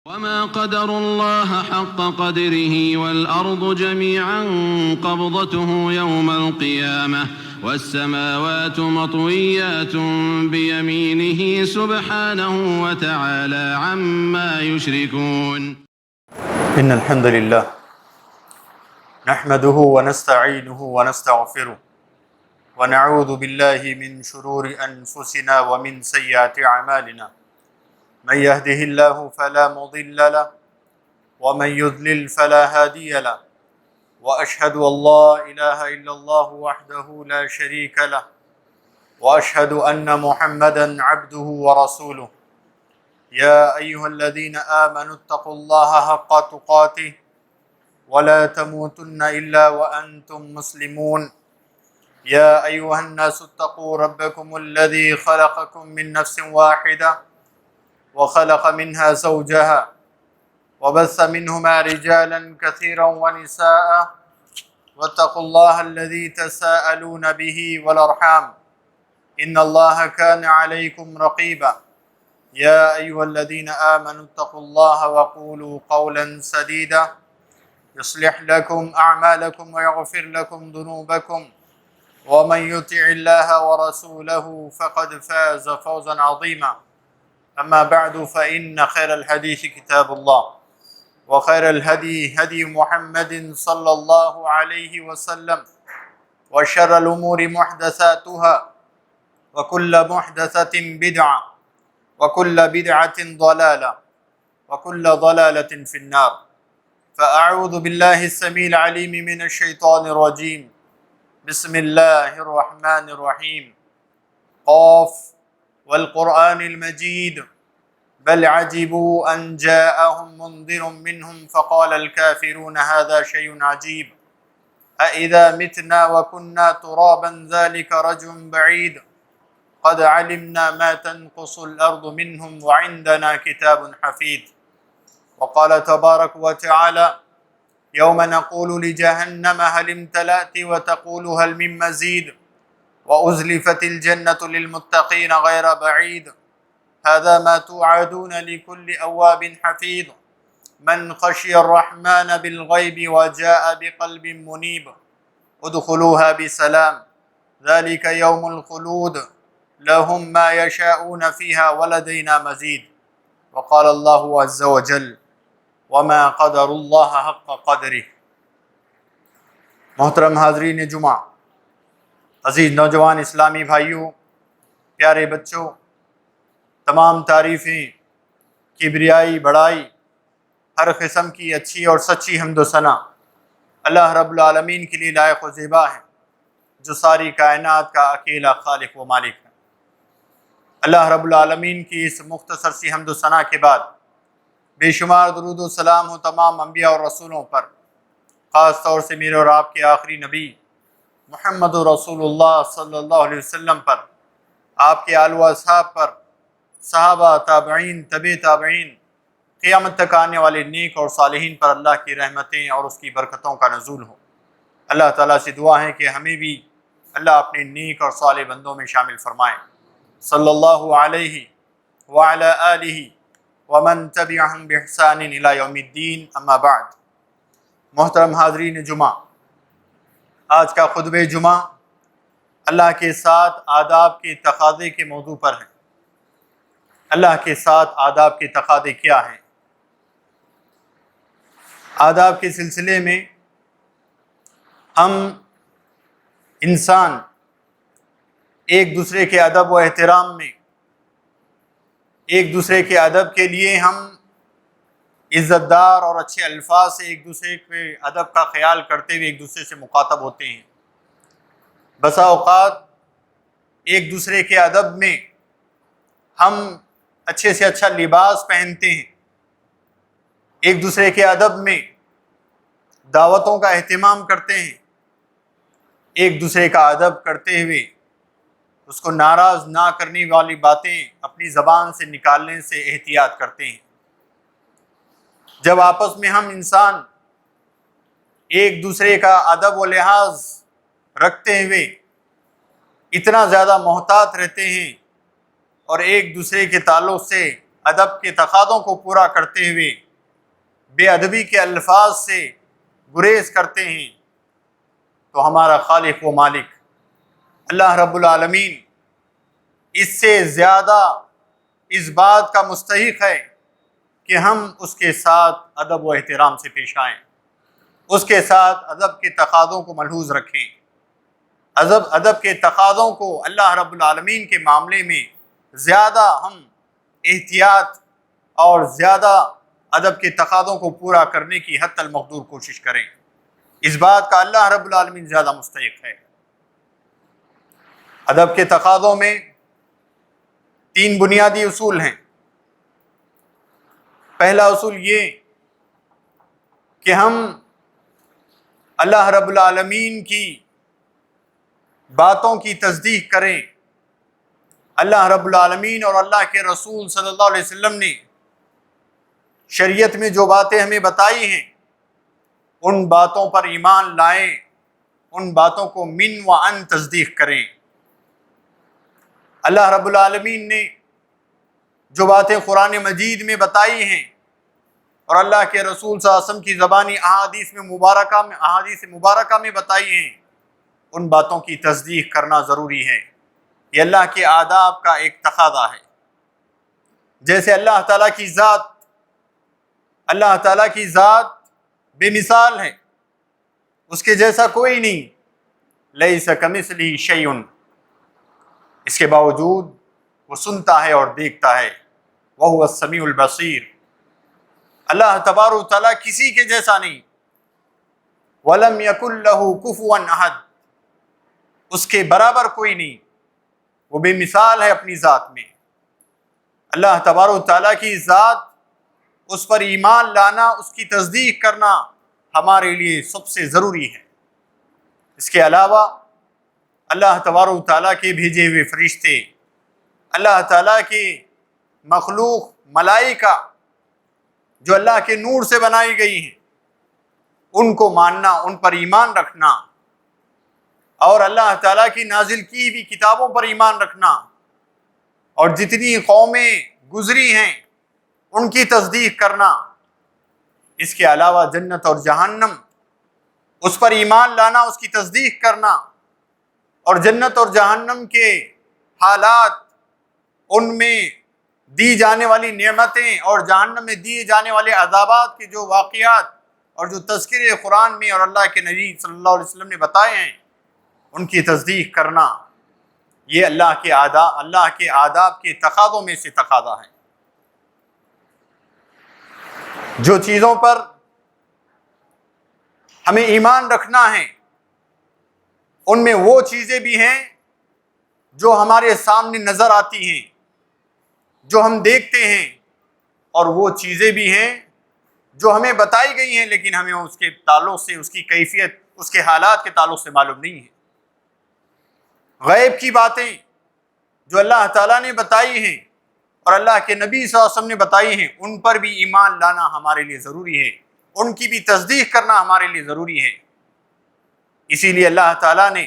وما قدروا الله حق قدره والأرض جميعا قبضته يوم القيامة والسماوات مطويات بيمينه سبحانه وتعالى عما يشركون. إن الحمد لله نحمده ونستعينه ونستغفره ونعوذ بالله من شرور أنفسنا ومن سيئات أعمالنا. من يهده الله فلا مضل له ومن يضلل فلا هادي له وأشهد أن لا إله إلا الله وحده لا شريك له وأشهد أن محمدا عبده ورسوله. يا أيها الذين آمنوا اتقوا الله حق تقاته ولا تموتن إلا وأنتم مسلمون. يا أيها الناس اتقوا ربكم الذي خلقكم من نفس واحدة وخلق منها زوجها وبث منهما رجالا كثيرا ونساء واتقوا الله الذي تساءلون به والأرحام إن الله كان عليكم رقيبا. يا أيها الذين آمنوا اتقوا الله وقولوا قولا سديدا يصلح لكم أعمالكم ويغفر لكم ذنوبكم ومن يطع الله ورسوله فقد فاز فوزا عظيما. أما بعد فإن خير الحديث كتاب الله وخير الهدي هدي محمد صلى الله عليه وسلم وشر الأمور محدثاتها وكل محدثة بدعة وكل بدعة ضلالة وكل ضلالة في النار. فأعوذ بالله السميع العليم من الشيطان الرجيم. بسم الله الرحمن الرحيم. قاف والقرآن المجيد بل عجبوا أن جاءهم منذر منهم فقال الكافرون هذا شيء عجيب أإذا متنا وكنا ترابا ذلك رجل بعيد قد علمنا ما تنقص الأرض منهم وعندنا كتاب حفيظ. وقال تبارك وتعالى يوم نقول لجهنم هل امتلأت وتقول هل من مزيد وأزلفت الجنة للمتقين غير بعيد هذا ما توعدون لكل أواب حفيظ من خشي الرحمن بالغيب وجاء بقلب منيب ادخلوها بسلام ذلك يوم الخلود لهم ما يشاءون فيها ولدينا مزيد. وقال الله عز وجل وما قدر الله حق قدره. محترم حاضرین جمعہ، عزیز نوجوان اسلامی بھائیوں، پیارے بچوں، تمام تعریفیں، کبریائی، بڑائی، ہر قسم کی اچھی اور سچی حمد و ثنا اللہ رب العالمین کے لیے لائق و زیبا ہے، جو ساری کائنات کا اکیلا خالق و مالک ہے۔ اللہ رب العالمین کی اس مختصر سی حمد و ثنا کے بعد بے شمار درود و سلام ہو تمام انبیاء اور رسولوں پر، خاص طور سے میرے اور آپ کے آخری نبی محمد رسول اللہ صلی اللہ علیہ وسلم پر، آپ کے آل و اصحاب پر، صحابہ، تابعین، طبع تابعین، قیامت تک آنے والے نیک اور صالحین پر اللہ کی رحمتیں اور اس کی برکتوں کا نزول ہو۔ اللہ تعالیٰ سے دعا ہے کہ ہمیں بھی اللہ اپنے نیک اور صالح بندوں میں شامل فرمائیں۔ صلی اللہ علیہ وعلی آلہ ومن تبعہم بإحسان الی یوم الدین، اما بعد۔ محترم حاضرین جمعہ، آج کا خطبہ جمعہ اللہ کے ساتھ آداب کے تقاضے کے موضوع پر ہے۔ اللہ کے ساتھ آداب کے تقاضے کیا ہیں؟ آداب کے سلسلے میں ہم انسان ایک دوسرے کے ادب و احترام میں، ایک دوسرے کے ادب کے لیے ہم عزت دار اور اچھے الفاظ سے ایک دوسرے کے ادب کا خیال کرتے ہوئے ایک دوسرے سے مخاطب ہوتے ہیں۔ بسا اوقات ایک دوسرے کے ادب میں ہم اچھے سے اچھا لباس پہنتے ہیں، ایک دوسرے کے ادب میں دعوتوں کا اہتمام کرتے ہیں، ایک دوسرے کا ادب کرتے ہوئے اس کو ناراض نہ کرنے والی باتیں اپنی زبان سے نکالنے سے احتیاط کرتے ہیں۔ جب آپس میں ہم انسان ایک دوسرے کا ادب و لحاظ رکھتے ہوئے اتنا زیادہ محتاط رہتے ہیں اور ایک دوسرے کے تعلق سے ادب کے تقاضوں کو پورا کرتے ہوئے بے ادبی کے الفاظ سے گریز کرتے ہیں تو ہمارا خالق و مالک اللہ رب العالمین اس سے زیادہ اس بات کا مستحق ہے کہ ہم اس کے ساتھ ادب و احترام سے پیش آئیں، اس کے ساتھ ادب کے تقاضوں کو ملحوظ رکھیں، ادب کے تقاضوں کو اللہ رب العالمین کے معاملے میں زیادہ ہم احتیاط اور زیادہ ادب کے تقاضوں کو پورا کرنے کی حد المقدور کوشش کریں۔ اس بات کا اللہ رب العالمین زیادہ مستحق ہے۔ ادب کے تقاضوں میں 3 بنیادی اصول ہیں۔ پہلا اصول یہ کہ ہم اللہ رب العالمین کی باتوں کی تصدیق کریں۔ اللہ رب العالمین اور اللہ کے رسول صلی اللہ علیہ وسلم نے شریعت میں جو باتیں ہمیں بتائی ہیں ان باتوں پر ایمان لائیں، ان باتوں کو من و عن تصدیق کریں۔ اللہ رب العالمین نے جو باتیں قرآن مجید میں بتائی ہیں اور اللہ کے رسول صلی اللہ علیہ وسلم کی زبانی احادیث مبارکہ میں بتائی ہیں ان باتوں کی تصدیق کرنا ضروری ہے۔ یہ اللہ کے آداب کا ایک تقاضا ہے۔ جیسے اللہ تعالیٰ کی ذات بے مثال ہے، اس کے جیسا کوئی نہیں، لیس کمثلہ شیء، اس کے باوجود وہ سنتا ہے اور دیکھتا ہے، وہو السمیع البصیر۔ اللہ تبارک و تعالیٰ کسی کے جیسا نہیں، وَلَمْ يَكُنْ لَهُ كُفُوًا أَحَدٌ، اس کے برابر کوئی نہیں، وہ بے مثال ہے اپنی ذات میں۔ اللہ تبارک و تعالیٰ کی ذات، اس پر ایمان لانا، اس کی تصدیق کرنا ہمارے لیے سب سے ضروری ہے۔ اس کے علاوہ اللہ تبارک و تعالیٰ کے بھیجے ہوئے فرشتے، اللہ تعالیٰ کی مخلوق ملائکہ جو اللہ کے نور سے بنائی گئی ہیں، ان کو ماننا، ان پر ایمان رکھنا، اور اللہ تعالیٰ کی نازل کی ہوئی کتابوں پر ایمان رکھنا، اور جتنی قومیں گزری ہیں ان کی تصدیق کرنا۔ اس کے علاوہ جنت اور جہنم، اس پر ایمان لانا، اس کی تصدیق کرنا، اور جنت اور جہنم کے حالات، ان میں دی جانے والی نعمتیں اور جہنم میں دیے جانے والے عذابات کے جو واقعات اور جو تذکرے قرآن میں اور اللہ کے نبی صلی اللہ علیہ وسلم نے بتائے ہیں ان کی تصدیق کرنا، یہ اللہ کے آداب کے تقاضوں میں سے تقاضا ہے۔ جو چیزوں پر ہمیں ایمان رکھنا ہے ان میں وہ چیزیں بھی ہیں جو ہمارے سامنے نظر آتی ہیں، جو ہم دیکھتے ہیں، اور وہ چیزیں بھی ہیں جو ہمیں بتائی گئی ہیں لیکن ہمیں اس کے تعلق سے، اس کی کیفیت، اس کے حالات کے تعلق سے معلوم نہیں ہے۔ غیب کی باتیں جو اللہ تعالیٰ نے بتائی ہیں اور اللہ کے نبی صلی اللہ علیہ وسلم نے بتائی ہیں، ان پر بھی ایمان لانا ہمارے لیے ضروری ہے، ان کی بھی تصدیق کرنا ہمارے لیے ضروری ہے۔ اسی لیے اللہ تعالیٰ نے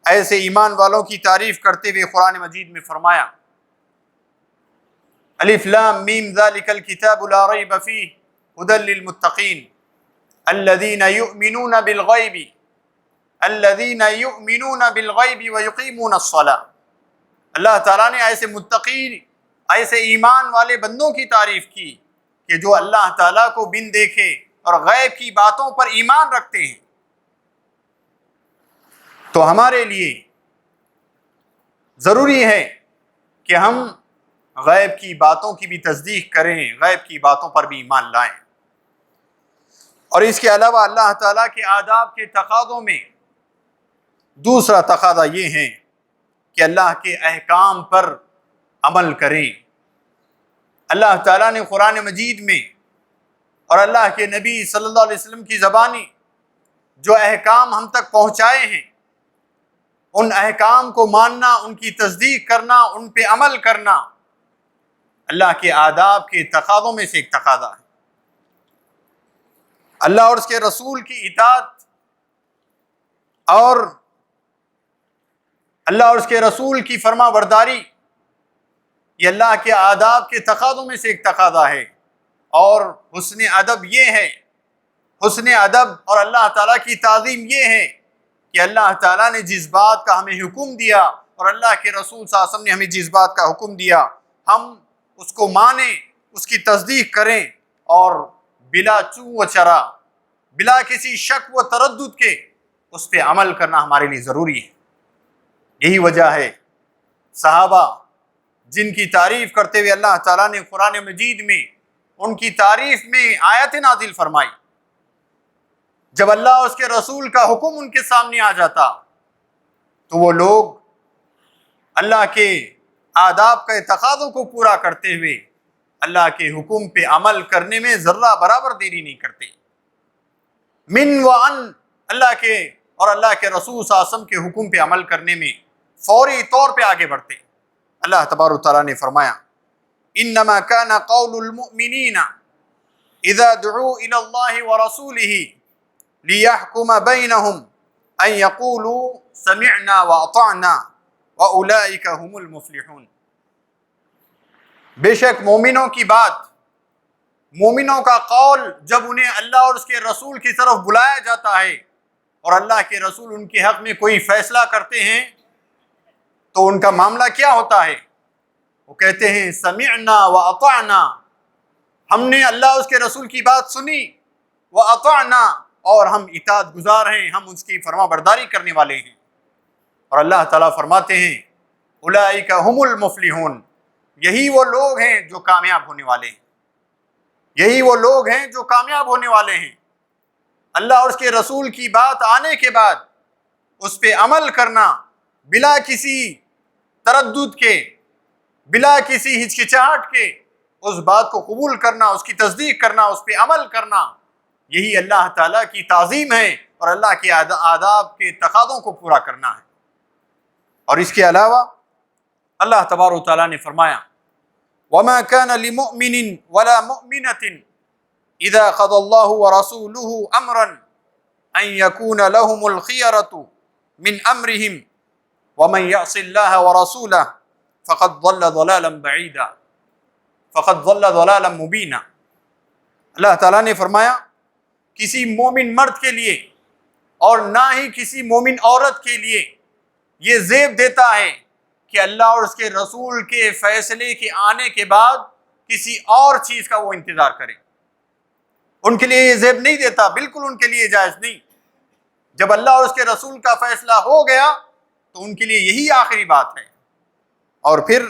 ایسے ایمان والوں کی تعریف کرتے ہوئے قرآن مجید میں فرمایا، الف لام میم ذالک الکتاب لا ریب فیہ ھدی للمتقین الذین یؤمنون بالغیب ویقیمون الصلاۃ۔ اللہ تعالیٰ نے ایسے متقین، ایسے ایمان والے بندوں کی تعریف کی کہ جو اللہ تعالیٰ کو بن دیکھے اور غیب کی باتوں پر ایمان رکھتے ہیں۔ تو ہمارے لیے ضروری ہے کہ ہم غیب کی باتوں کی بھی تصدیق کریں، غیب کی باتوں پر بھی ایمان لائیں۔ اور اس کے علاوہ اللہ تعالیٰ کے آداب کے تقاضوں میں دوسرا تقاضا یہ ہے کہ اللہ کے احکام پر عمل کریں۔ اللہ تعالیٰ نے قرآن مجید میں اور اللہ کے نبی صلی اللہ علیہ وسلم کی زبانی جو احکام ہم تک پہنچائے ہیں، ان احکام کو ماننا، ان کی تصدیق کرنا، ان پہ عمل کرنا اللہ کے آداب کے تقاضوں میں سے ایک تقاضا ہے۔ اللہ اور اس کے رسول کی اطاعت اور اللہ اور اس کے رسول کی فرما برداری، یہ اللہ کے آداب کے تقاضوں میں سے ایک تقاضا ہے، اور حسن ادب یہ ہے، حسن ادب اور اللہ تعالیٰ کی تعظیم یہ ہے کہ اللہ تعالیٰ نے جس بات کا ہمیں حکم دیا اور اللہ کے رسول صلی اللہ علیہ وسلم نے ہمیں جس بات کا حکم دیا ہم اس کو مانیں، اس کی تصدیق کریں، اور بلا چو و چرا، بلا کسی شک و تردد کے اس پہ عمل کرنا ہمارے لیے ضروری ہے۔ یہی وجہ ہے صحابہ جن کی تعریف کرتے ہوئے اللہ تعالیٰ نے قرآن مجید میں ان کی تعریف میں آیت نازل فرمائی، جب اللہ اور اس کے رسول کا حکم ان کے سامنے آ جاتا تو وہ لوگ اللہ کے آداب کے تقاضوں کو پورا کرتے ہوئے اللہ کے حکم پہ عمل کرنے میں ذرہ برابر دیری نہیں کرتے، من و ان اللہ کے اور اللہ کے رسول صلی اللہ علیہ وسلم کے حکم پہ عمل کرنے میں فوری طور پہ آگے بڑھتے۔ اللہ تبارک و تعالیٰ نے فرمایا انما كان قول المؤمنین اذا دعوا الى اللہ ورسولہ لیحکم بینہم ان یقولوا سمعنا واطعنا واولئک هم المفلحون۔ بے شک مومنوں کی بات، مومنوں کا قول جب انہیں اللہ اور اس کے رسول کی طرف بلایا جاتا ہے اور اللہ کے رسول ان کے حق میں کوئی فیصلہ کرتے ہیں تو ان کا معاملہ کیا ہوتا ہے؟ وہ کہتے ہیں سمعنا واطعنا، ہم نے اللہ اور اس کے رسول کی بات سنی، واطعنا، اور ہم اطاعت گزار ہیں، ہم اس کی فرما برداری کرنے والے ہیں۔ اور اللہ تعالیٰ فرماتے ہیں اولئک هم المفلحون، یہی وہ لوگ ہیں جو کامیاب ہونے والے ہیں، یہی وہ لوگ ہیں جو کامیاب ہونے والے ہیں۔ اللہ اور اس کے رسول کی بات آنے کے بعد اس پہ عمل کرنا، بلا کسی تردد کے، بلا کسی ہچکچاہٹ کے اس بات کو قبول کرنا، اس کی تصدیق کرنا، اس پہ عمل کرنا، یہی اللہ تعالیٰ کی تعظیم ہے اور اللہ کے آداب کے تقاضوں کو پورا کرنا ہے۔ اور اس کے علاوہ اللہ تبارک و تعالیٰ نے فرمایا وَمَا كَانَ لِمُؤْمِنٍ وَلَا مُؤْمِنَةٍ إِذَا قَضَى اللَّهُ وَرَسُولُهُ أَمْرًا أَن يَكُونَ لَهُمُ الْخِيَرَةُ مِنْ أَمْرِهِمْ وَمَنْ يَعْصِ اللَّهَ وَرَسُولَهُ فَقَدْ ضَلَّ ضَلَالًا بَعِيدًا فَقَدْ ضَلَّ ضَلَالًا مُبِينًا۔ اللہ تعالیٰ نے فرمایا کسی مومن مرد کے لیے اور نہ ہی کسی مومن عورت کے لیے یہ زیب دیتا ہے کہ اللہ اور اس کے رسول کے فیصلے کے آنے کے بعد کسی اور چیز کا وہ انتظار کرے۔ ان کے لیے یہ زیب نہیں دیتا، بالکل ان کے لیے جائز نہیں۔ جب اللہ اور اس کے رسول کا فیصلہ ہو گیا تو ان کے لیے یہی آخری بات ہے۔ اور پھر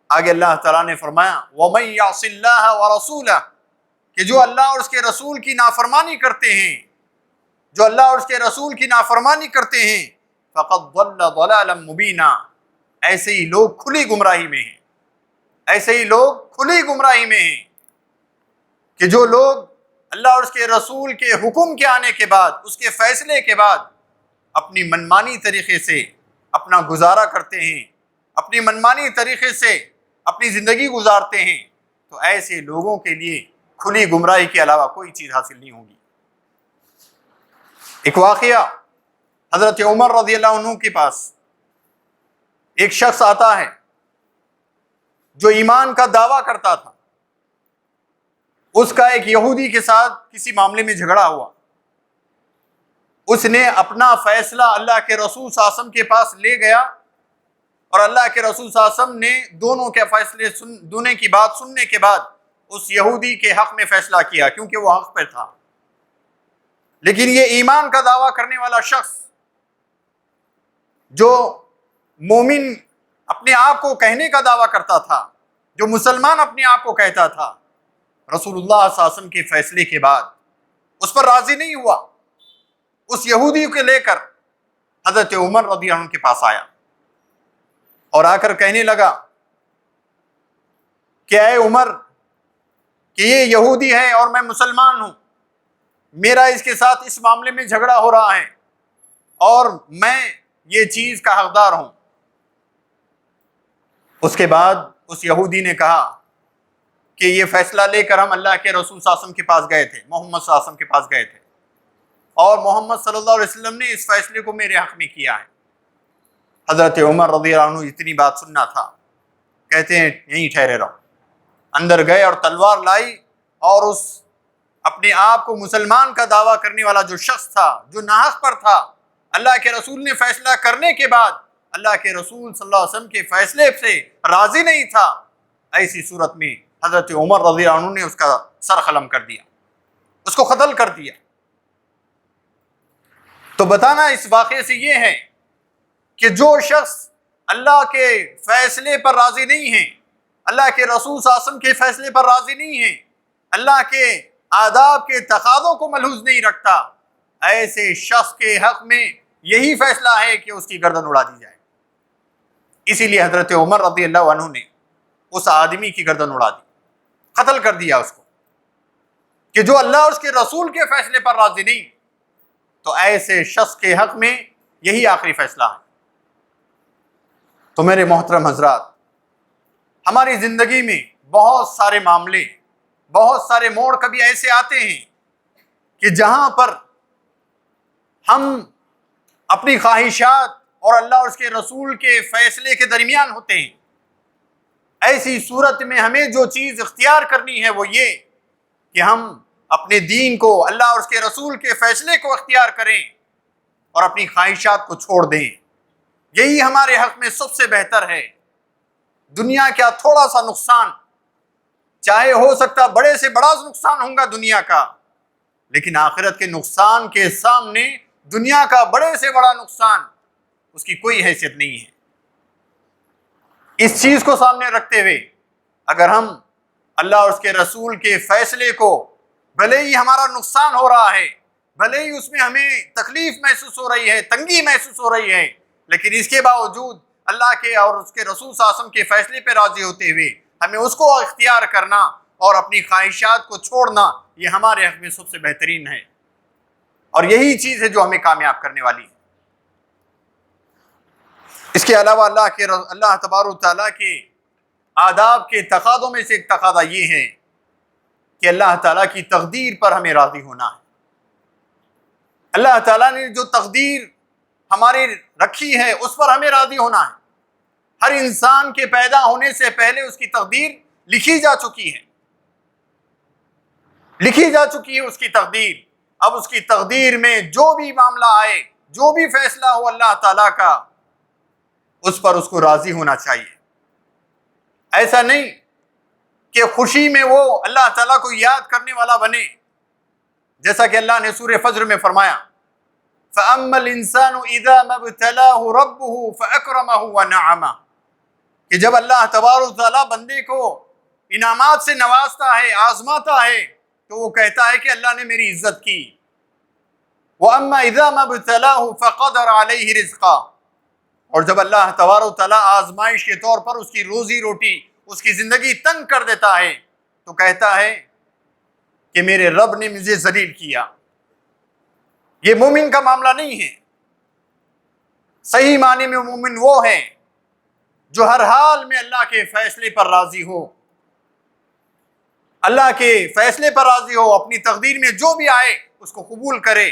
آگے اللہ تعالیٰ نے فرمایا وَمَن يَعْصِ اللَّهَ وَرَسُولَهُ، کہ جو اللہ اور اس کے رسول کی نافرمانی کرتے ہیں، جو اللہ اور اس کے رسول کی نافرمانی کرتے ہیں، فَقَدْ ضَلَّ ضَلَالًا مُبِينًا، ایسے ہی لوگ کھلی گمراہی میں ہیں، ایسے ہی لوگ کھلی گمراہی میں ہیں کہ جو لوگ اللہ اور اس کے رسول کے حکم کے آنے کے بعد، اس کے فیصلے کے بعد اپنی منمانی طریقے سے اپنا گزارا کرتے ہیں، اپنی منمانی طریقے سے اپنی زندگی گزارتے ہیں، تو ایسے لوگوں کے لیے کھلی گمراہی کے علاوہ کوئی چیز حاصل نہیں ہوگی۔ ایک واقعہ، حضرت عمر رضی اللہ عنہ کے پاس ایک شخص آتا ہے جو ایمان کا دعویٰ کرتا تھا، اس کا ایک یہودی کے ساتھ کسی معاملے میں جھگڑا ہوا، اس نے اپنا فیصلہ اللہ کے رسول صلی اللہ علیہ وسلم کے پاس لے گیا اور اللہ کے رسول صلی اللہ علیہ وسلم نے دونوں کے فیصلے دونوں کی بات سننے کے بعد اس یہودی کے حق میں فیصلہ کیا، کیونکہ وہ حق پہ تھا۔ لیکن یہ ایمان کا دعویٰ کرنے والا شخص جو مومن اپنے آپ کو کہنے کا دعویٰ کرتا تھا، جو مسلمان اپنے آپ کو کہتا تھا، رسول اللہ صلی اللہ علیہ وسلم کے فیصلے کے بعد اس پر راضی نہیں ہوا، اس یہودی کو لے کر حضرت عمر رضی اللہ عنہ کے پاس آیا اور آ کر کہنے لگا کہ اے عمر، کہ یہ یہودی ہے اور میں مسلمان ہوں، میرا اس کے ساتھ اس معاملے میں جھگڑا ہو رہا ہے اور میں یہ چیز کا حقدار ہوں۔ اس کے بعد اس یہودی نے کہا کہ یہ فیصلہ لے کر ہم اللہ کے رسول صلی اللہ علیہ وسلم کے پاس گئے تھے، محمد صلی اللہ علیہ وسلم کے پاس گئے تھے، اور محمد صلی اللہ علیہ وسلم نے اس فیصلے کو میرے حق میں کیا ہے۔ حضرت عمر رضی اللہ عنہ اتنی بات سننا تھا کہتے ہیں یہیں ٹھہرے رہو. اندر گئے اور تلوار لائی، اور اس اپنے آپ کو مسلمان کا دعویٰ کرنے والا جو شخص تھا، جو ناحق پر تھا، اللہ کے رسول نے فیصلہ کرنے کے بعد اللہ کے رسول صلی اللہ علیہ وسلم کے فیصلے سے راضی نہیں تھا، ایسی صورت میں حضرت عمر رضی اللہ عنہ نے اس کا سر قلم کر دیا، اس کو قتل کر دیا. تو بتانا اس واقعے سے یہ ہے کہ جو شخص اللہ کے فیصلے پر راضی نہیں ہیں، اللہ کے رسول صلی اللہ علیہ وسلم کے فیصلے پر راضی نہیں ہیں، اللہ کے آداب کے تقاضوں کو ملحوظ نہیں رکھتا، ایسے شخص کے حق میں یہی فیصلہ ہے کہ اس کی گردن اڑا دی جائے. اسی لیے حضرت عمر رضی اللہ عنہ نے اس آدمی کی گردن اڑا دی، قتل کر دیا اس کو، کہ جو اللہ اور اس کے رسول کے فیصلے پر راضی نہیں، تو ایسے شخص کے حق میں یہی آخری فیصلہ ہے. تو میرے محترم حضرات، ہماری زندگی میں بہت سارے معاملے، بہت سارے موڑ کبھی ایسے آتے ہیں کہ جہاں پر ہم اپنی خواہشات اور اللہ اور اس کے رسول کے فیصلے کے درمیان ہوتے ہیں. ایسی صورت میں ہمیں جو چیز اختیار کرنی ہے وہ یہ کہ ہم اپنے دین کو، اللہ اور اس کے رسول کے فیصلے کو اختیار کریں اور اپنی خواہشات کو چھوڑ دیں. یہی ہمارے حق میں سب سے بہتر ہے. دنیا کا تھوڑا سا نقصان، چاہے ہو سکتا بڑے سے بڑا نقصان ہوگا دنیا کا، لیکن آخرت کے نقصان کے سامنے دنیا کا بڑے سے بڑا نقصان اس کی کوئی حیثیت نہیں ہے. اس چیز کو سامنے رکھتے ہوئے اگر ہم اللہ اور اس کے رسول کے فیصلے کو، بھلے ہی ہمارا نقصان ہو رہا ہے، بھلے ہی اس میں ہمیں تکلیف محسوس ہو رہی ہے، تنگی محسوس ہو رہی ہے، لیکن اس کے باوجود اللہ کے اور اس کے رسول صلی اللہ علیہ وسلم کے فیصلے پہ راضی ہوتے ہوئے ہمیں اس کو اختیار کرنا اور اپنی خواہشات کو چھوڑنا، یہ ہمارے حق میں سب سے بہترین ہے، اور یہی چیز ہے جو ہمیں کامیاب کرنے والی ہے. اس کے علاوہ اللہ تبارک و تعالیٰ کے آداب کے تقاضوں میں سے ایک تقاضا یہ ہے کہ اللہ تعالیٰ کی تقدیر پر ہمیں راضی ہونا ہے. اللہ تعالیٰ نے جو تقدیر ہماری رکھی ہے اس پر ہمیں راضی ہونا ہے. ہر انسان کے پیدا ہونے سے پہلے اس کی تقدیر لکھی جا چکی ہے، لکھی جا چکی ہے اس کی تقدیر. اب اس کی تقدیر میں جو بھی معاملہ آئے، جو بھی فیصلہ ہو اللہ تعالیٰ کا، اس پر اس کو راضی ہونا چاہیے. ایسا نہیں کہ خوشی میں وہ اللہ تعالیٰ کو یاد کرنے والا بنے، جیسا کہ اللہ نے سورہ فجر میں فرمایا فَأَمَّا الْإِنسَانُ إِذَا مَا ابْتَلَاهُ رَبُّهُ فَأَكْرَمَهُ وَنَعَمَهُ، کہ جب اللہ تبارک و تعالیٰ بندے کو انعامات سے نوازتا ہے، آزماتا ہے، تو وہ کہتا ہے کہ اللہ نے میری عزت کی. وَأَمَّا إِذَا مَا ابْتَلَاهُ فَقَدَرَ عَلَيْهِ رِزْقَهُ، اور جب اللہ تبارک و تعالیٰ آزمائش کے طور پر اس کی روزی روٹی، اس کی زندگی تنگ کر دیتا ہے، تو کہتا ہے کہ میرے رب نے مجھے ذلیل کیا. یہ مومن کا معاملہ نہیں ہے. صحیح معنی میں مومن وہ ہے جو ہر حال میں اللہ کے فیصلے پر راضی ہو، اللہ کے فیصلے پر راضی ہو، اپنی تقدیر میں جو بھی آئے اس کو قبول کرے،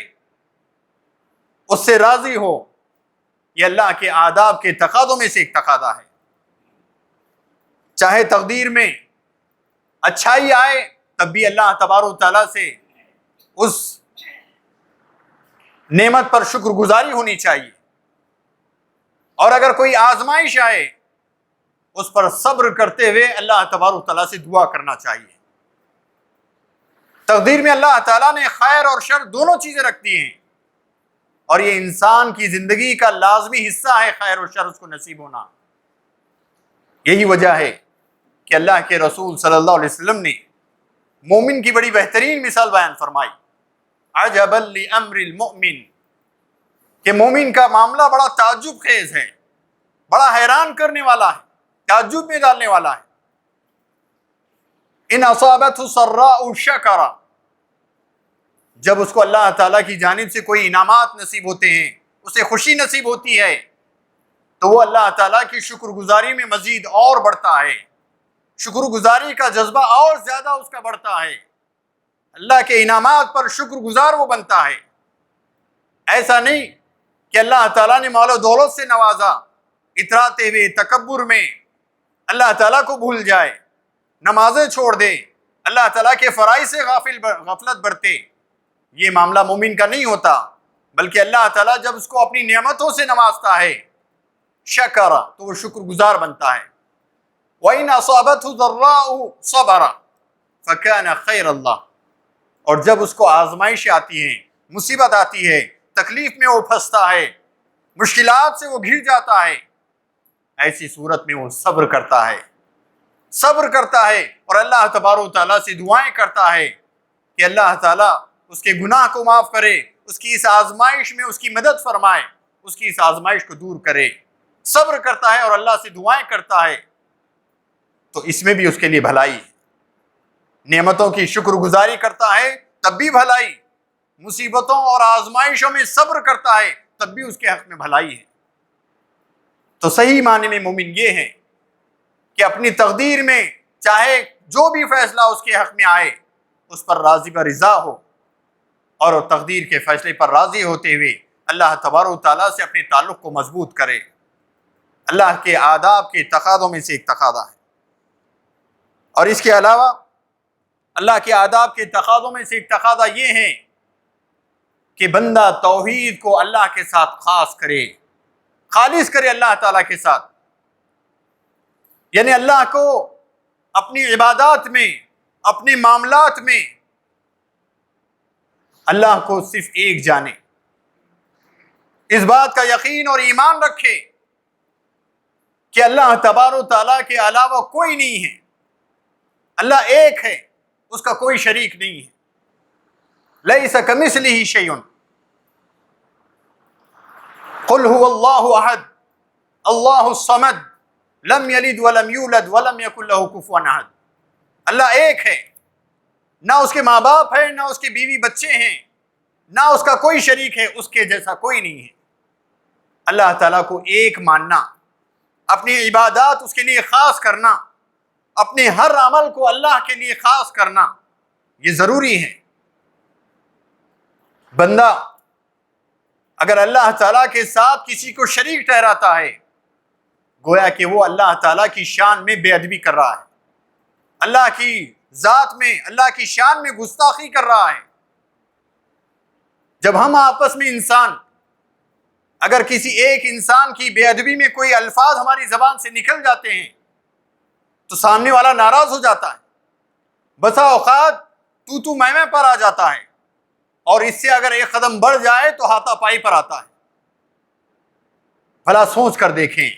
اس سے راضی ہو. یہ اللہ کے آداب کے تقاضوں میں سے ایک تقاضا ہے. چاہے تقدیر میں اچھائی آئے تب بھی اللہ تبارک و تعالیٰ سے اس نعمت پر شکر گزاری ہونی چاہیے، اور اگر کوئی آزمائش آئے اس پر صبر کرتے ہوئے اللہ تبارک و تعالیٰ سے دعا کرنا چاہیے. تقدیر میں اللہ تعالیٰ نے خیر اور شر دونوں چیزیں رکھ دی ہیں، اور یہ انسان کی زندگی کا لازمی حصہ ہے خیر اور شر اس کو نصیب ہونا. یہی وجہ ہے کہ اللہ کے رسول صلی اللہ علیہ وسلم نے مومن کی بڑی بہترین مثال بیان فرمائی، عجبا لامر المؤمن، کہ مومن کا معاملہ بڑا تعجب خیز ہے، بڑا حیران کرنے والا ہے، تعجب میں ڈالنے والا ہے. ان اصابته سراء شکر، جب اس کو اللہ تعالیٰ کی جانب سے کوئی انعامات نصیب ہوتے ہیں، اسے خوشی نصیب ہوتی ہے، تو وہ اللہ تعالیٰ کی شکر گزاری میں مزید اور بڑھتا ہے، شکر گزاری کا جذبہ اور زیادہ اس کا بڑھتا ہے، اللہ کے انعامات پر شکر گزار وہ بنتا ہے. ایسا نہیں کہ اللہ تعالیٰ نے مال و دولت سے نوازا، اتراتے ہوئے تکبر میں اللہ تعالیٰ کو بھول جائے، نمازیں چھوڑ دے، اللہ تعالیٰ کے فرائض سے غفلت برتے، یہ معاملہ مومن کا نہیں ہوتا، بلکہ اللہ تعالیٰ جب اس کو اپنی نعمتوں سے نوازتا ہے شکر تو وہ شکر گزار بنتا ہے۔ وَإِنْ أَصَابَتْهُ ضَرَّاءُ صَبَرَ فَكَانَ خَيْرَ اللَّهِ، اور جب اس کو آزمائش آتی ہے، مصیبت آتی ہے، تکلیف میں وہ پھنستا ہے، مشکلات سے وہ گھر جاتا ہے، ایسی صورت میں وہ صبر کرتا ہے اور اللہ تبارک و تعالیٰ سے دعائیں کرتا ہے کہ اللہ تعالیٰ اس کے گناہ کو معاف کرے، اس کی اس آزمائش میں اس کی مدد فرمائے، اس کی اس آزمائش کو دور کرے۔ صبر کرتا ہے اور اللہ سے دعائیں کرتا ہے تو اس میں بھی اس کے لیے بھلائی ہے۔ نعمتوں کی شکر گزاری کرتا ہے تب بھی بھلائی، مصیبتوں اور آزمائشوں میں صبر کرتا ہے تب بھی اس کے حق میں بھلائی ہے۔ تو صحیح معنی میں مومن یہ ہے کہ اپنی تقدیر میں چاہے جو بھی فیصلہ اس کے حق میں آئے اس پر راضی و رضا ہو، اور تقدیر کے فیصلے پر راضی ہوتے ہوئے اللہ تبارک و تعالیٰ سے اپنے تعلق کو مضبوط کرے۔ اللہ کے آداب کے تقاضوں میں سے ایک تقاضا ہے، اور اس کے علاوہ اللہ کے آداب کے تقاضوں میں سے ایک تقاضا یہ ہے کہ بندہ توحید کو اللہ کے ساتھ خاص کرے، خالص کرے اللہ تعالیٰ کے ساتھ، یعنی اللہ کو اپنی عبادات میں، اپنے معاملات میں اللہ کو صرف ایک جانے، اس بات کا یقین اور ایمان رکھے کہ اللہ تبارک و تعالیٰ کے علاوہ کوئی نہیں ہے، اللہ ایک ہے، اس کا کوئی شریک نہیں ہے۔ لیس کمثلہ شیء قل هو اللہ احد اللہ الصمد لم یلد ولم یولد ولم یکن له کفوا احد۔ اللہ ایک ہے، نہ اس کے ماں باپ ہیں، نہ اس کے بیوی بچے ہیں، نہ اس کا کوئی شریک ہے، اس کے جیسا کوئی نہیں ہے۔ اللہ تعالیٰ کو ایک ماننا، اپنی عبادات اس کے لیے خاص کرنا، اپنے ہر عمل کو اللہ کے لیے خاص کرنا، یہ ضروری ہے۔ بندہ اگر اللہ تعالیٰ کے ساتھ کسی کو شریک ٹھہراتا ہے گویا کہ وہ اللہ تعالیٰ کی شان میں بے ادبی کر رہا ہے، اللہ کی ذات میں، اللہ کی شان میں گستاخی کر رہا ہے۔ جب ہم آپس میں انسان اگر کسی ایک انسان کی بے ادبی میں کوئی الفاظ ہماری زبان سے نکل جاتے ہیں تو سامنے والا ناراض ہو جاتا ہے، بسا اوقات تو میں پر آ جاتا ہے، اور اس سے اگر ایک قدم بڑھ جائے تو ہاتھا پائی پر آتا ہے۔ بھلا سوچ کر دیکھیں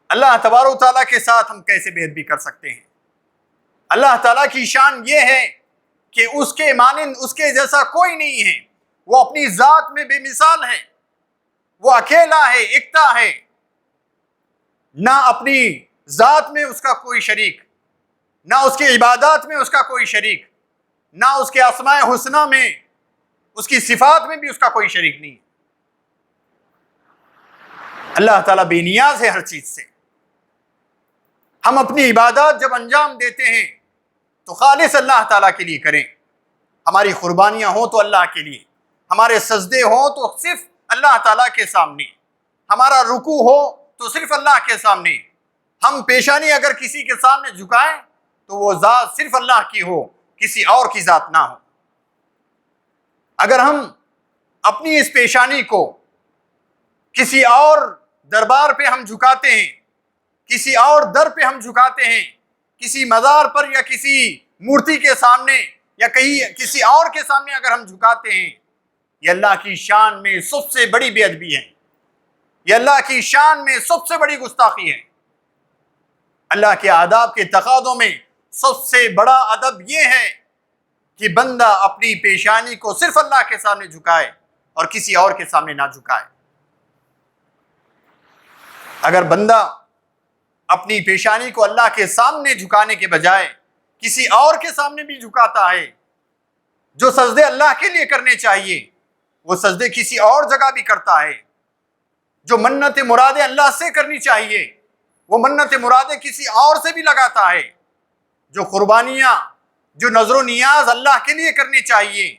اللہ تبارک و تعالیٰ کے ساتھ ہم کیسے بے ادبی کر سکتے ہیں۔ اللہ تعالیٰ کی شان یہ ہے کہ اس کے مانند، اس کے جیسا کوئی نہیں ہے، وہ اپنی ذات میں بے مثال ہے، وہ اکیلا ہے، اکتا ہے، نہ اپنی ذات میں اس کا کوئی شریک، نہ اس کی عبادات میں اس کا کوئی شریک، نہ اس کے اسماء حسنہ میں، اس کی صفات میں بھی اس کا کوئی شریک نہیں۔ اللہ تعالیٰ بے نیاز ہے ہر چیز سے۔ ہم اپنی عبادات جب انجام دیتے ہیں تو خالص اللہ تعالیٰ کے لیے کریں، ہماری قربانیاں ہوں تو اللہ کے لیے، ہمارے سجدے ہوں تو صرف اللہ تعالیٰ کے سامنے، ہمارا رکوع ہو تو صرف اللہ کے سامنے، ہم پیشانی اگر کسی کے سامنے جھکائیں تو وہ ذات صرف اللہ کی ہو، کسی اور کی ذات نہ ہو۔ اگر ہم اپنی اس پیشانی کو کسی اور دربار پہ ہم جھکاتے ہیں، کسی اور در پہ ہم جھکاتے ہیں، کسی مزار پر یا کسی مورتی کے سامنے یا کہیں کسی اور کے سامنے اگر ہم جھکاتے ہیں، یہ اللہ کی شان میں سب سے بڑی بے ادبی ہے، یہ اللہ کی شان میں سب سے بڑی گستاخی ہے۔ اللہ کے آداب کے تقاضوں میں سب سے بڑا ادب یہ ہے کہ بندہ اپنی پیشانی کو صرف اللہ کے سامنے جھکائے اور کسی اور کے سامنے نہ جھکائے۔ اگر بندہ اپنی پیشانی کو اللہ کے سامنے جھکانے کے بجائے کسی اور کے سامنے بھی جھکاتا ہے، جو سجدے اللہ کے لیے کرنے چاہیے وہ سجدے کسی اور جگہ بھی کرتا ہے، جو منت مرادیں اللہ سے کرنی چاہیے وہ منت مرادیں کسی اور سے بھی لگاتا ہے، جو قربانیاں، جو نظر و نیاز اللہ کے لیے کرنی چاہیے،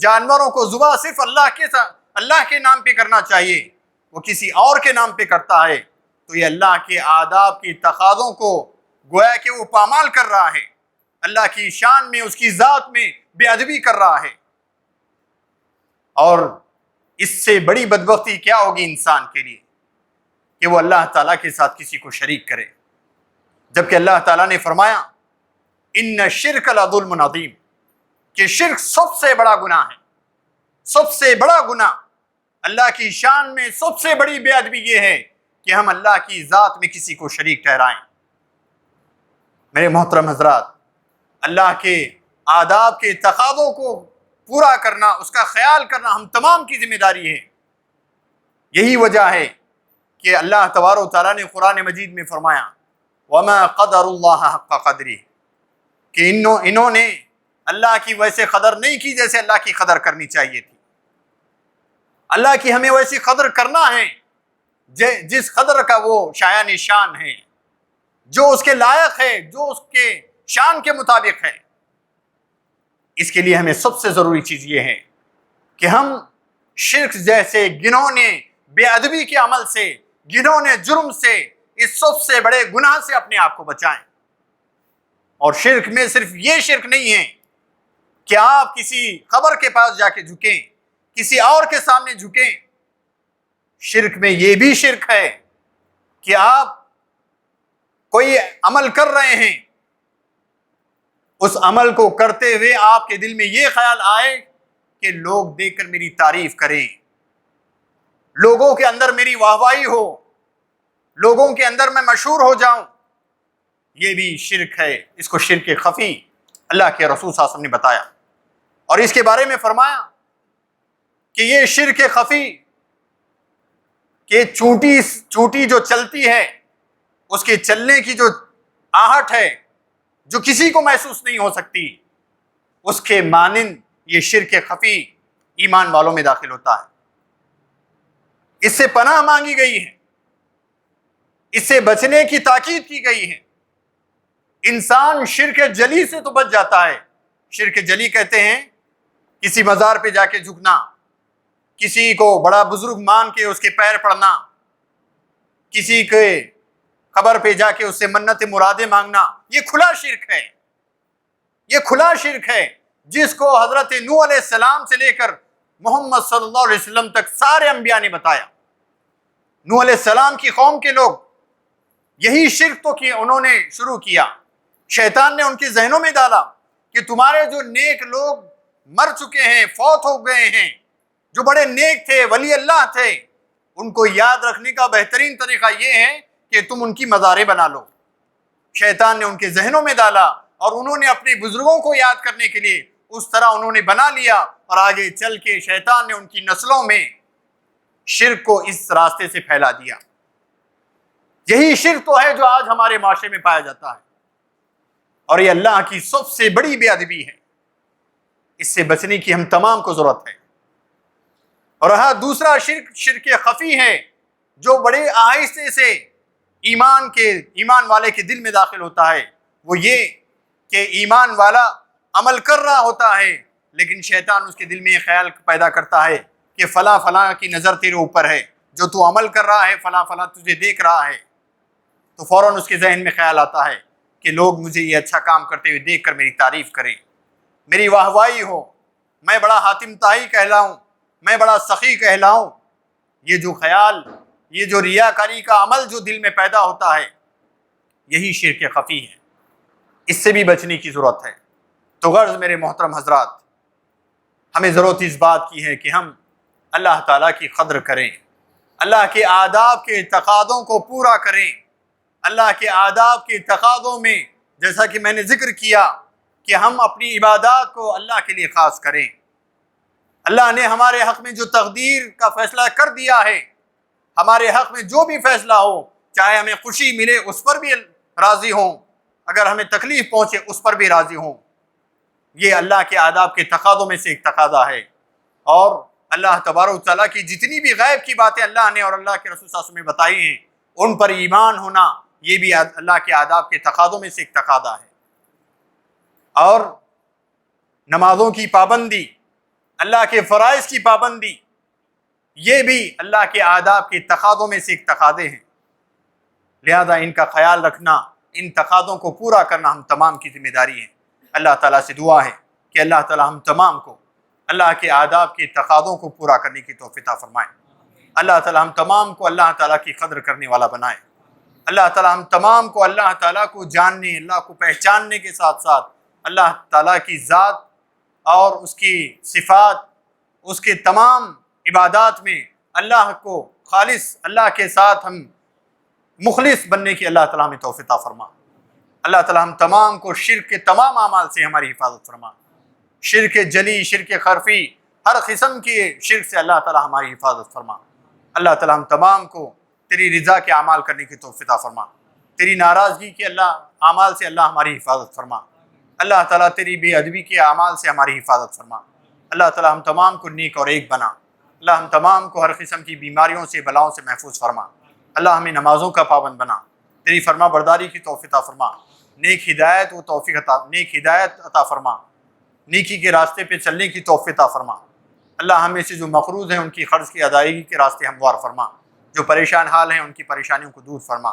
جانوروں کو ذبح صرف اللہ کے نام پہ کرنا چاہیے وہ کسی اور کے نام پہ کرتا ہے، تو یہ اللہ کے آداب کی تقاضوں کو گویا کہ وہ پامال کر رہا ہے، اللہ کی شان میں، اس کی ذات میں بے ادبی کر رہا ہے۔ اور اس سے بڑی بدبختی کیا ہوگی انسان کے لیے کہ وہ اللہ تعالیٰ کے ساتھ کسی کو شریک کرے، جبکہ اللہ تعالیٰ نے فرمایا ان الشرک لظلم عظیم، کہ شرک سب سے بڑا گناہ ہے، سب سے بڑا گناہ۔ اللہ کی شان میں سب سے بڑی بے ادبی یہ ہے کہ ہم اللہ کی ذات میں کسی کو شریک ٹھہرائیں۔ میرے محترم حضرات، اللہ کے آداب کے تقاضوں کو پورا کرنا، اس کا خیال کرنا ہم تمام کی ذمہ داری ہے۔ یہی وجہ ہے کہ اللہ تبارک و تعالیٰ نے قرآن مجید میں فرمایا وَمَا قَدَرُ اللَّهَ حَقَّ قَدْرِهِ، کہ انہوں نے اللہ کی ویسے قدر نہیں کی جیسے اللہ کی قدر کرنی چاہیے تھی۔ اللہ کی ہمیں ویسی قدر کرنا ہے جس قدر کا وہ شایان شان ہے، جو اس کے لائق ہے، جو اس کے شان کے مطابق ہے۔ اس کے لیے ہمیں سب سے ضروری چیز یہ ہے کہ ہم شرک جیسے گنونے بے ادبی کے عمل سے، گنونے جرم سے، اس سب سے بڑے گناہ سے اپنے آپ کو بچائیں۔ اور شرک میں صرف یہ شرک نہیں ہے کہ آپ کسی قبر کے پاس جا کے جھکیں، کسی اور کے سامنے جھکیں۔ شرک میں یہ بھی شرک ہے کہ آپ کوئی عمل کر رہے ہیں، اس عمل کو کرتے ہوئے آپ کے دل میں یہ خیال آئے کہ لوگ دیکھ کر میری تعریف کریں، لوگوں کے اندر میری واہواہی ہو، لوگوں کے اندر میں مشہور ہو جاؤں۔ یہ بھی شرک ہے، اس کو شرک خفی اللہ کے رسول صلی اللہ علیہ وسلم نے بتایا، اور اس کے بارے میں فرمایا کہ یہ شرک خفی کہ چونٹی جو چلتی ہے، اس کے چلنے کی جو آہٹ ہے جو کسی کو محسوس نہیں ہو سکتی، اس کے مانند یہ شرک خفی ایمان والوں میں داخل ہوتا ہے۔ اس سے پناہ مانگی گئی ہے، اس سے بچنے کی تاکید کی گئی ہے۔ انسان شرک جلی سے تو بچ جاتا ہے۔ شرک جلی کہتے ہیں کسی مزار پہ جا کے جھکنا، کسی کو بڑا بزرگ مان کے اس کے پیر پڑنا، کسی کے قبر پہ جا کے اس سے منت مرادیں مانگنا، یہ کھلا شرک ہے۔ یہ کھلا شرک ہے جس کو حضرت نوح علیہ السلام سے لے کر محمد صلی اللہ علیہ وسلم تک سارے انبیاء نے بتایا۔ نوح علیہ السلام کی قوم کے لوگ یہی شرک تو کہ انہوں نے شروع کیا۔ شیطان نے ان کے ذہنوں میں ڈالا کہ تمہارے جو نیک لوگ مر چکے ہیں، فوت ہو گئے ہیں، جو بڑے نیک تھے، ولی اللہ تھے، ان کو یاد رکھنے کا بہترین طریقہ یہ ہے کہ تم ان کی مزاریں بنا لو۔ شیطان نے ان کے ذہنوں میں ڈالا اور انہوں نے اپنے بزرگوں کو یاد کرنے کے لیے اس طرح انہوں نے بنا لیا، اور آگے چل کے شیطان نے ان کی نسلوں میں شرک کو اس راستے سے پھیلا دیا۔ یہی شرک تو ہے جو آج ہمارے معاشرے میں پایا جاتا ہے، اور یہ اللہ کی سب سے بڑی بے ادبی ہے۔ اس سے بچنے کی ہم تمام کو ضرورت ہے۔ اور ہاں دوسرا شرک خفی ہے جو بڑے آہستے سے ایمان والے کے دل میں داخل ہوتا ہے، وہ یہ کہ ایمان والا عمل کر رہا ہوتا ہے، لیکن شیطان اس کے دل میں یہ خیال پیدا کرتا ہے کہ فلاں فلاں کی نظر تیرے اوپر ہے، جو تو عمل کر رہا ہے فلاں فلاں تجھے دیکھ رہا ہے، تو فوراً اس کے ذہن میں خیال آتا ہے کہ لوگ مجھے یہ اچھا کام کرتے ہوئے دیکھ کر میری تعریف کریں، میری واہواہی ہو، میں بڑا حاتم طائی کہلاؤں، میں بڑا سخی کہلاؤں۔ یہ جو خیال، یہ جو ریاکاری کا عمل جو دل میں پیدا ہوتا ہے، یہی شرک خفی ہے۔ اس سے بھی بچنے کی ضرورت ہے۔ تو غرض میرے محترم حضرات، ہمیں ضرورت اس بات کی ہے کہ ہم اللہ تعالیٰ کی قدر کریں، اللہ کے آداب کے تقاضوں کو پورا کریں۔ اللہ کے آداب کے تقاضوں میں جیسا کہ میں نے ذکر کیا کہ ہم اپنی عبادات کو اللہ کے لیے خاص کریں۔ اللہ نے ہمارے حق میں جو تقدیر کا فیصلہ کر دیا ہے، ہمارے حق میں جو بھی فیصلہ ہو، چاہے ہمیں خوشی ملے اس پر بھی راضی ہوں، اگر ہمیں تکلیف پہنچے اس پر بھی راضی ہوں، یہ اللہ کے آداب کے تقاضوں میں سے ایک تقاضا ہے۔ اور اللہ تبارک و تعالیٰ کی جتنی بھی غیب کی باتیں اللہ نے اور اللہ کے رسول صلی اللہ علیہ وسلم نے بتائی ہیں، ان پر ایمان ہونا یہ بھی اللہ کے آداب کے تقاضوں میں سے ایک تقاضا ہے۔ اور نمازوں کی پابندی، اللہ کے فرائض کی پابندی، یہ بھی اللہ کے آداب کے تقاضوں میں سے ایک تقاضے ہیں۔ لہذا ان کا خیال رکھنا، ان تقاضوں کو پورا کرنا ہم تمام کی ذمہ داری ہے۔ اللہ تعالیٰ سے دعا ہے کہ اللہ تعالیٰ ہم تمام کو اللہ کے آداب کے تقاضوں کو پورا کرنے کی توفیق عطا فرمائے۔ اللہ تعالیٰ ہم تمام کو اللہ تعالیٰ کی قدر کرنے والا بنائے۔ اللہ تعالیٰ ہم تمام کو اللہ تعالیٰ کو جاننے، اللہ کو پہچاننے کے ساتھ ساتھ اللہ تعالیٰ کی ذات اور اس کی صفات، اس کے تمام عبادات میں اللہ کو خالص، اللہ کے ساتھ ہم مخلص بننے کی اللہ تعالیٰ ہمیں توفیق عطا فرما۔ اللہ تعالیٰ ہم تمام کو شرک کے تمام اعمال سے ہماری حفاظت فرما، شرک جلی، شرک خرفی، ہر قسم کی شرک سے اللہ تعالیٰ ہماری حفاظت فرما۔ اللہ تعالیٰ ہم تمام کو تیری رضا کے اعمال کرنے کی توفیق عطا فرما، تیری ناراضگی کے اعمال سے اللہ ہماری حفاظت فرما۔ اللہ تعالیٰ تیری بے ادبی کے اعمال سے ہماری حفاظت فرما۔ اللہ تعالیٰ ہم تمام کو نیک اور ایک بنا۔ اللہ ہم تمام کو ہر قسم کی بیماریوں سے، بلاؤں سے محفوظ فرما۔ اللہ ہمیں نمازوں کا پابند بنا، تیری فرما برداری کی توفیق عطا فرما، نیک ہدایت عطا فرما، نیکی کے راستے پہ چلنے کی توفیق عطا فرما۔ اللہ ہمیں سے جو مقروض ہیں ان کی قرض کی ادائیگی کے راستے ہموار فرما، جو پریشان حال ہیں ان کی پریشانیوں کو دور فرما۔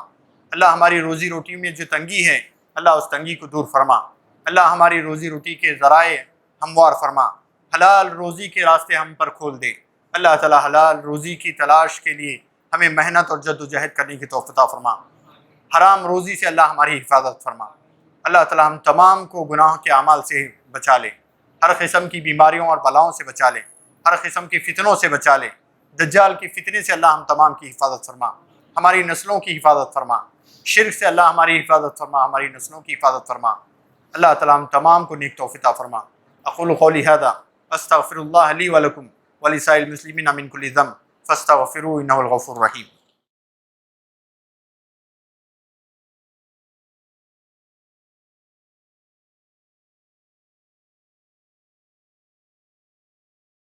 اللہ ہماری روزی روٹی میں جو تنگی ہے اللہ اس تنگی کو دور فرما۔ اللہ ہماری روزی روٹی کے ذرائع ہموار فرما، حلال روزی کے راستے ہم پر کھول دے۔ اللہ تعالیٰ حلال روزی کی تلاش کے لیے ہمیں محنت اور جد و جہد کرنے کی توفیق عطا فرما۔ حرام روزی سے اللہ ہماری حفاظت فرما۔ اللہ تعالیٰ ہم تمام کو گناہ کے اعمال سے بچا لے، ہر قسم کی بیماریوں اور بلاؤں سے بچا لے، ہر قسم کی فتنوں سے بچا لے، دجال کی فتنے سے اللہ ہم تمام کی حفاظت فرما، ہماری نسلوں کی حفاظت فرما، شرک سے اللہ ہماری حفاظت فرما، ہماری نسلوں کی حفاظت فرما۔ اللہ تعالیٰ ہم تمام کو نیک توفیق عطا فرما۔ اقول قولی ھذا استغفر اللہ لی ولکم ولسائر المسلمین من کل ذنب فاستغفروہ انہ الغفور الرحیم۔